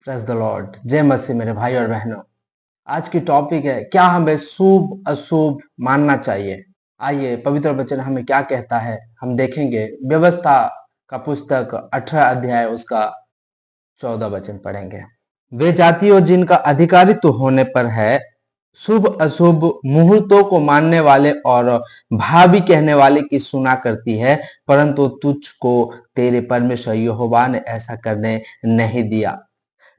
Praise the Lord. जय मसीह मेरे भाई और बहनों। आज की टॉपिक है, क्या हमें शुभ अशुभ मानना चाहिए। आइए पवित्र वचन हमें क्या कहता है हम देखेंगे। व्यवस्था का पुस्तक 18 अध्याय उसका 14 वचन पढ़ेंगे। वे जातियों जिनका अधिकारित्व होने पर है, शुभ अशुभ मुहूर्तों को मानने वाले और भावी कहने वाले की सुना करती है, परंतु तुझको तेरे परमेश्वर यहोवा ने ऐसा करने नहीं दिया।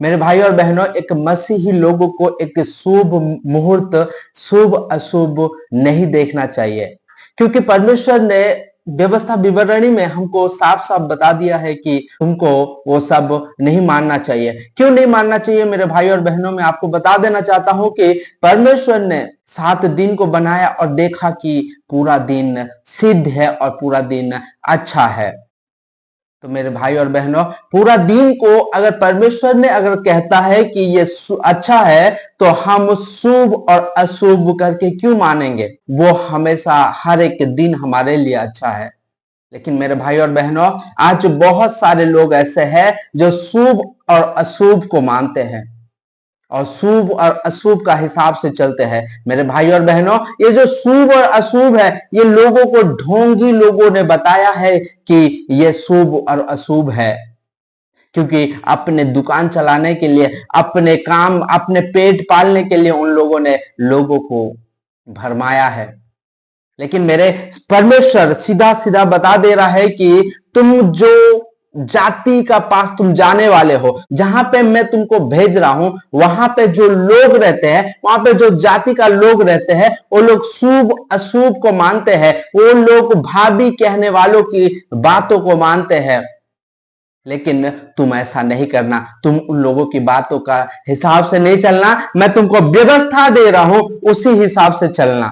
मेरे भाई और बहनों, एक मसीही लोगों को एक शुभ मुहूर्त, शुभ अशुभ नहीं देखना चाहिए, क्योंकि परमेश्वर ने व्यवस्था विवरणी में हमको साफ साफ बता दिया है कि तुमको वो सब नहीं मानना चाहिए। क्यों नहीं मानना चाहिए मेरे भाई और बहनों? मैं आपको बता देना चाहता हूं कि परमेश्वर ने 7 दिन को बनाया और देखा कि पूरा दिन सिद्ध है और पूरा दिन अच्छा है। तो मेरे भाई और बहनों, पूरा दिन को अगर परमेश्वर ने अगर कहता है कि ये अच्छा है, तो हम शुभ और अशुभ करके क्यों मानेंगे? वो हमेशा हर एक दिन हमारे लिए अच्छा है। लेकिन मेरे भाई और बहनों, आज बहुत सारे लोग ऐसे हैं जो शुभ और अशुभ को मानते हैं और शुभ और अशुभ का हिसाब से चलते हैं। मेरे भाई और बहनों, ये जो शुभ और अशुभ है, ये लोगों को ढोंगी लोगों ने बताया है कि ये शुभ और अशुभ है, क्योंकि अपने दुकान चलाने के लिए, अपने काम, अपने पेट पालने के लिए उन लोगों ने लोगों को भरमाया है। लेकिन मेरे परमेश्वर सीधा सीधा बता दे रहा है कि तुम जो जाति का पास तुम जाने वाले हो, जहां पे मैं तुमको भेज रहा हूं, वहां पे जो लोग रहते हैं, वहां पे जो जाति का लोग रहते हैं, वो लोग शुभ अशुभ को मानते हैं। वो लोग भावी कहने वालों की बातों को मानते हैं। लेकिन तुम ऐसा नहीं करना, तुम उन लोगों की बातों का हिसाब से नहीं चलना। मैं तुमको व्यवस्था दे रहा हूं, उसी हिसाब से चलना।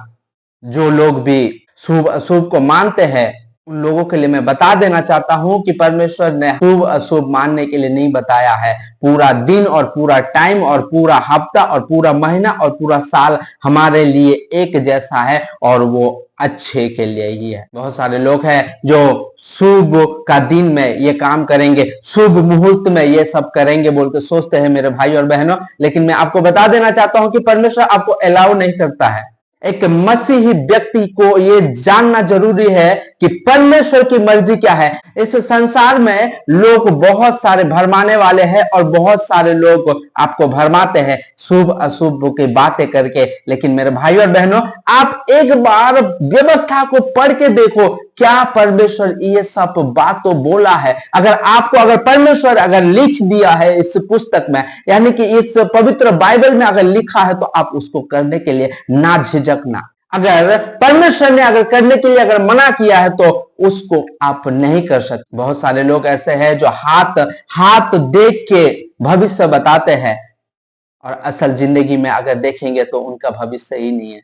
जो लोग भी शुभ अशुभ को मानते हैं, उन लोगों के लिए मैं बता देना चाहता हूं कि परमेश्वर ने शुभ अशुभ मानने के लिए नहीं बताया है। पूरा दिन और पूरा टाइम और पूरा हफ्ता और पूरा महीना और पूरा साल हमारे लिए एक जैसा है और वो अच्छे के लिए ही है। बहुत सारे लोग हैं जो शुभ का दिन में ये काम करेंगे, शुभ मुहूर्त में ये सब करेंगे बोल के सोचते हैं मेरे भाई और बहनों। लेकिन मैं आपको बता देना चाहता हूं कि परमेश्वर आपको अलाउ नहीं करता है। एक मसीही व्यक्ति को ये जानना जरूरी है कि परमेश्वर की मर्जी क्या है। इस संसार में लोग बहुत सारे भरमाने वाले हैं और बहुत सारे लोग आपको भरमाते हैं शुभ अशुभ की बातें करके। लेकिन मेरे भाई और बहनों, आप एक बार व्यवस्था को पढ़ के देखो, क्या परमेश्वर ये सब बातों बोला है। अगर परमेश्वर अगर लिख दिया है इस पुस्तक में, यानी कि इस पवित्र बाइबल में अगर लिखा है, तो आप उसको करने के लिए ना झिझकना। अगर परमेश्वर ने अगर करने के लिए अगर मना किया है, तो उसको आप नहीं कर सकते। बहुत सारे लोग ऐसे हैं जो हाथ देख के भविष्य बताते हैं और असल जिंदगी में अगर देखेंगे तो उनका भविष्य ही नहीं है।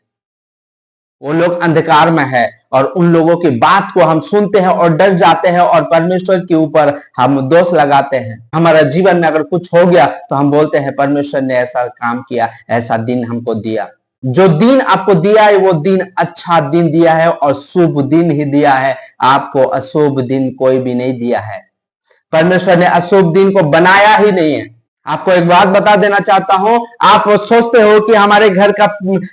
वो लोग अंधकार में है और उन लोगों की बात को हम सुनते हैं और डर जाते हैं और परमेश्वर के ऊपर हम दोष लगाते हैं। हमारा जीवन में अगर कुछ हो गया तो हम बोलते हैं परमेश्वर ने ऐसा काम किया, ऐसा दिन हमको दिया। जो दिन आपको दिया है वो दिन अच्छा दिन दिया है और शुभ दिन ही दिया है। आपको अशुभ दिन कोई भी नहीं दिया है। परमेश्वर ने अशुभ दिन को बनाया ही नहीं है। आपको एक बात बता देना चाहता हूं, आप सोचते हो कि हमारे घर का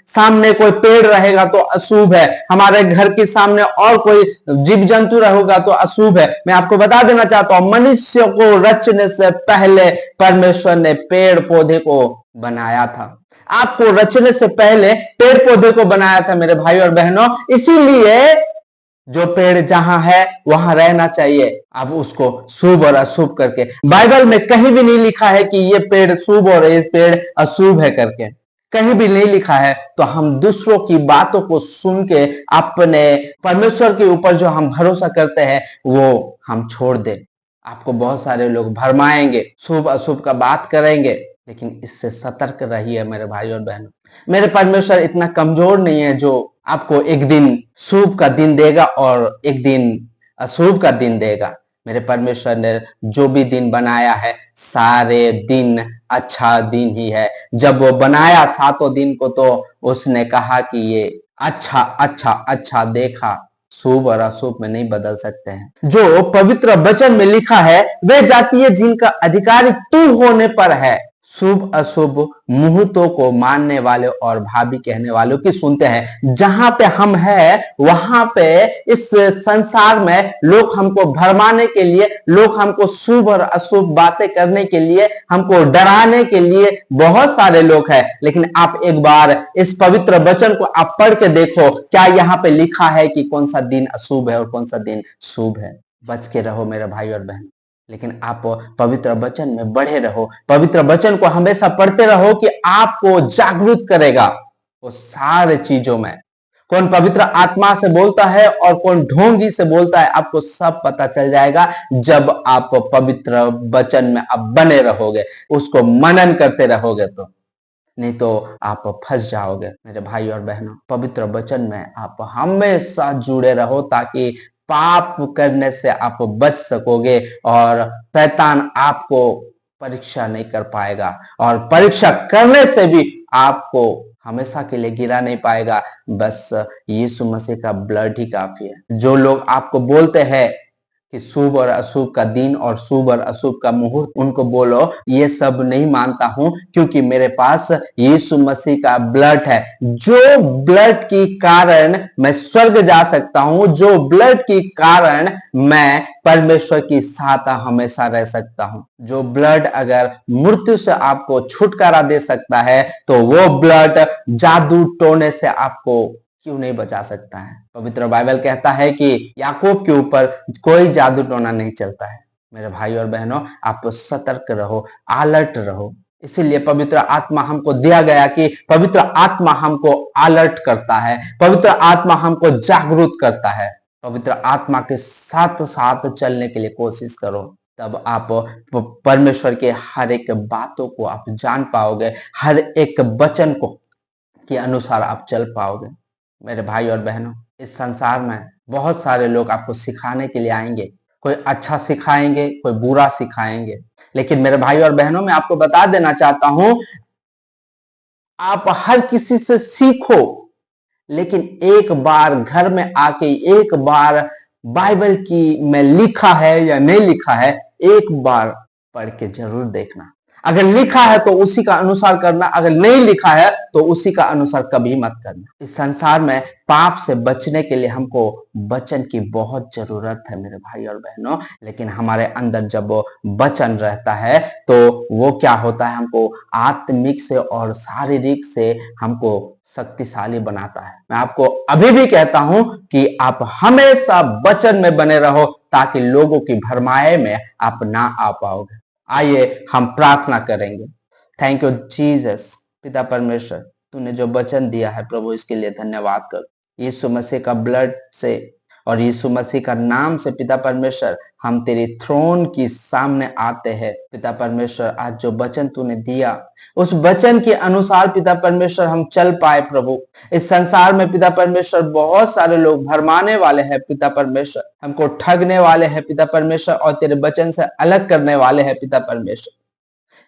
सामने कोई पेड़ रहेगा तो अशुभ है, हमारे घर के सामने और कोई जीव जंतु रहेगा तो अशुभ है। मैं आपको बता देना चाहता हूं, मनुष्य को रचने से पहले परमेश्वर ने पेड़ पौधे को बनाया था। आपको रचने से पहले पेड़ पौधे को बनाया था मेरे भाई और बहनों। इसीलिए जो पेड़ जहां है वहां रहना चाहिए। अब उसको शुभ और अशुभ करके, बाइबल में कहीं भी नहीं लिखा है कि ये पेड़ शुभ और ये पेड़ अशुभ है करके, कहीं भी नहीं लिखा है। तो हम दूसरों की बातों को सुन के अपने परमेश्वर के ऊपर जो हम भरोसा करते हैं वो हम छोड़ दें। आपको बहुत सारे लोग भरमाएंगे, शुभ अशुभ का बात करेंगे, लेकिन इससे सतर्क रहिए मेरे भाई और बहनों। मेरे परमेश्वर इतना कमजोर नहीं है जो आपको एक दिन शुभ का दिन देगा और एक दिन अशुभ का दिन देगा। मेरे परमेश्वर ने जो भी दिन बनाया है, सारे दिन अच्छा दिन ही है। जब वो बनाया 7 दिन को, तो उसने कहा कि ये अच्छा अच्छा अच्छा देखा। शुभ और अशुभ में नहीं बदल सकते हैं। जो पवित्र वचन में लिखा है वे जाति है जिनका अधिकारी तू होने पर है। शुभ अशुभ मुहूर्तों को मानने वाले और भाभी कहने वालों की सुनते हैं। जहां पे हम हैं वहां पे इस संसार में लोग हमको भरमाने के लिए, लोग हमको शुभ और अशुभ बातें करने के लिए, हमको डराने के लिए बहुत सारे लोग हैं। लेकिन आप एक बार इस पवित्र वचन को आप पढ़ के देखो, क्या यहाँ पे लिखा है कि कौन सा दिन अशुभ है और कौन सा दिन शुभ है। बच के रहो मेरे भाई और बहन, लेकिन आप पवित्र वचन में बढ़े रहो। पवित्र वचन को हमेशा पढ़ते रहो कि आपको जागरूक करेगा वो सारे चीजों में। कौन पवित्र आत्मा से बोलता है और कौन ढोंगी से बोलता है, आपको सब पता चल जाएगा जब आप पवित्र वचन में आप बने रहोगे, उसको मनन करते रहोगे। तो नहीं तो आप फंस जाओगे मेरे भाई और बहनों। पवित्र वचन में आप हमेशा जुड़े रहो ताकि पाप करने से आप बच सकोगे और शैतान आपको परीक्षा नहीं कर पाएगा, और परीक्षा करने से भी आपको हमेशा के लिए गिरा नहीं पाएगा। बस यीशु मसीह का ब्लड ही काफी है। जो लोग आपको बोलते हैं कि शुभ और अशुभ का दिन और शुभ और अशुभ का मुहूर्त, उनको बोलो ये सब नहीं मानता हूं, क्योंकि मेरे पास यीशु मसीह का ब्लड है। जो ब्लड के कारण मैं स्वर्ग जा सकता हूं, जो ब्लड के कारण मैं परमेश्वर की सहायता हमेशा रह सकता हूं। जो ब्लड अगर मृत्यु से आपको छुटकारा दे सकता है, तो वो ब्लड जादू टोने से आपको क्यों नहीं बचा सकता है। पवित्र बाइबल कहता है कि याकूब के ऊपर कोई जादू टोना नहीं चलता है। मेरे भाई और बहनों, आप सतर्क रहो, अलर्ट रहो। इसीलिए पवित्र आत्मा हमको दिया गया कि पवित्र आत्मा हमको अलर्ट करता है, पवित्र आत्मा हमको जागरूक करता है। पवित्र आत्मा के साथ साथ चलने के लिए कोशिश करो, तब आप परमेश्वर के हर एक बातों को आप जान पाओगे, हर एक वचन को के अनुसार आप चल पाओगे। मेरे भाई और बहनों, इस संसार में बहुत सारे लोग आपको सिखाने के लिए आएंगे। कोई अच्छा सिखाएंगे, कोई बुरा सिखाएंगे। लेकिन मेरे भाई और बहनों, मैं आपको बता देना चाहता हूं, आप हर किसी से सीखो, लेकिन एक बार घर में आके एक बार बाइबल की में लिखा है या नहीं लिखा है, एक बार पढ़ के जरूर देखना। अगर लिखा है तो उसी का अनुसार करना, अगर नहीं लिखा है तो उसी का अनुसार कभी मत करना। इस संसार में पाप से बचने के लिए हमको वचन की बहुत जरूरत है मेरे भाई और बहनों। लेकिन हमारे अंदर जब वो वचन रहता है तो वो क्या होता है, हमको आत्मिक से और शारीरिक से हमको शक्तिशाली बनाता है। मैं आपको अभी भी कहता हूं कि आप हमेशा वचन में बने रहो ताकि लोगों की भरमाए में आप ना आ पाओगे। आइए हम प्रार्थना करेंगे। Thank you Jesus. पिता परमेश्वर, तूने जो वचन दिया है प्रभु, इसके लिए धन्यवाद कर। यीशु मसीह का ब्लड से और यीशु मसीह का नाम से पिता परमेश्वर, हम तेरी थ्रोन की सामने आते हैं। पिता परमेश्वर, आज जो वचन तूने दिया उस वचन के अनुसार पिता परमेश्वर हम चल पाए प्रभु। इस संसार में पिता परमेश्वर बहुत सारे लोग भरमाने वाले हैं पिता परमेश्वर, हमको ठगने वाले हैं पिता परमेश्वर, और तेरे वचन से अलग करने वाले हैं पिता परमेश्वर।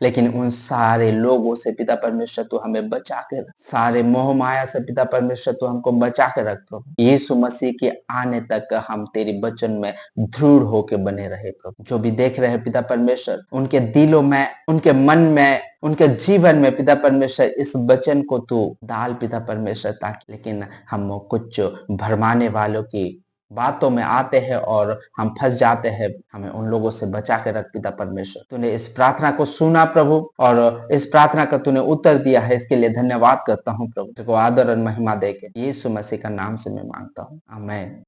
लेकिन उन सारे लोगों से पिता परमेश्वर तू हमें बचा के रख, सारे मोह माया से पिता परमेश्वर तू हमको बचा के रख प्रभु। यीशु मसीह के आने तक हम तेरी वचन में दृढ़ होके बने रहे प्रभु। जो भी देख रहे हैं पिता परमेश्वर, उनके दिलों में, उनके मन में, उनके जीवन में पिता परमेश्वर इस वचन को तू डाल पिता परमेश्वर, ताकि लेकिन हम कुछ भरमाने वालों की बातों में आते हैं और हम फंस जाते हैं। हमें उन लोगों से बचा के रख पिता परमेश्वर। तूने इस प्रार्थना को सुना प्रभु, और इस प्रार्थना का तूने उत्तर दिया है, इसके लिए धन्यवाद करता हूँ प्रभु। तेरे को आदर और महिमा देके यीशु मसीह का नाम से मैं मांगता हूँ, आमीन।